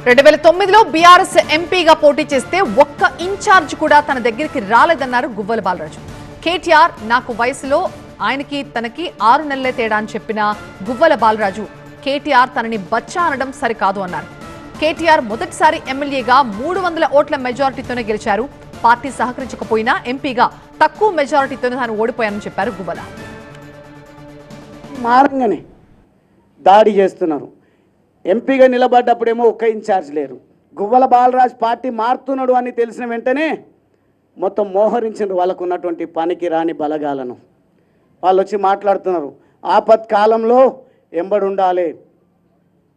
2009లో BRS ఎంపీగా పోటీ చేస్తే ఒక్క ఇన్ఛార్జ్ కూడా తన దగ్గరికి రాలేదన్నారు గువ్వల బాలరాజు. కేటీఆర్ నాకు వయసులో ఆయనకి తనకి 6 నెలలే తేడా అని చెప్పిన గువ్వల బాలరాజు కేటీఆర్ తనని బచ్చా అనడం సరికాదు అన్నారు. కేటీఆర్ మొదటిసారి ఎమ్మెల్యేగా 300 ఓట్ల మెజారిటీతోనే గెలిచారు. పార్టీ సహకరించకపోయినా ఎంపీగా తక్కువ మెజారిటీతోనే తాను ఓడిపోయానని చెప్పారు గువ్వల. మారంగానే దాడి చేస్తున్నారు. ఎంపీగా నిలబడ్డప్పుడేమో ఒక్క ఇన్ఛార్జ్ లేరు. గువ్వల బాలరాజ్ పార్టీ మారుతున్నాడు అని తెలిసిన వెంటనే మొత్తం మోహరించారు వాళ్ళకు ఉన్నటువంటి పనికి రాని బలగాలను. వాళ్ళు వచ్చి మాట్లాడుతున్నారు, ఆపత్కాలంలో ఎంబడి ఉండాలి.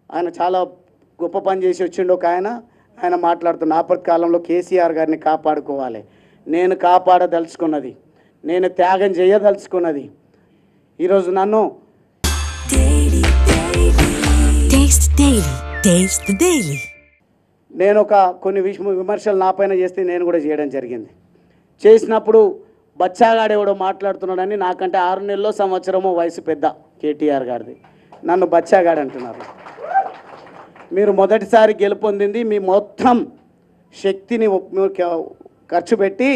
ఆయన చాలా గొప్ప పని చేసి వచ్చిండు ఒక ఆయన మాట్లాడుతున్న ఆపత్కాలంలో కేసీఆర్ గారిని కాపాడుకోవాలి. నేను కాపాడదలుచుకున్నది, నేను త్యాగం చేయదలుచుకున్నది. ఈరోజు నన్ను నేను కొన్ని విమర్శలు నా పైన చేస్తే నేను కూడా చేయడం జరిగింది. చేసినప్పుడు బచ్చాగాడెవడో మాట్లాడుతున్నాడని, నాకంటే 6 నెలల్లో సంవత్సరమో వయసు పెద్ద కేటీఆర్ గారిది, నన్ను బచ్చాగాడు అంటున్నారు. మీరు మొదటిసారి గెలుపొందింది మీ మొత్తం శక్తిని ఖర్చు పెట్టి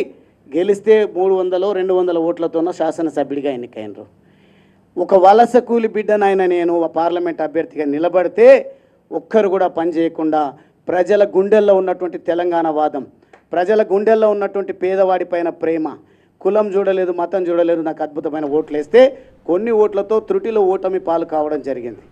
గెలిస్తే 300-200 ఓట్లతోనో శాసనసభ్యుడిగా ఎన్నికైనరు. ఒక వలస కూలి బిడ్డనైనా నేను పార్లమెంట్ అభ్యర్థిగా నిలబడితే ఒక్కరు కూడా పని చేయకుండా ప్రజల గుండెల్లో ఉన్నటువంటి తెలంగాణ వాదం, ప్రజల గుండెల్లో ఉన్నటువంటి పేదవాడి పైన ప్రేమ, కులం చూడలేదు, మతం చూడలేదు, నాకు అద్భుతమైన ఓట్లు వేస్తే కొన్ని ఓట్లతో త్రుటిలో ఓటమి పాలు కావడం జరిగింది.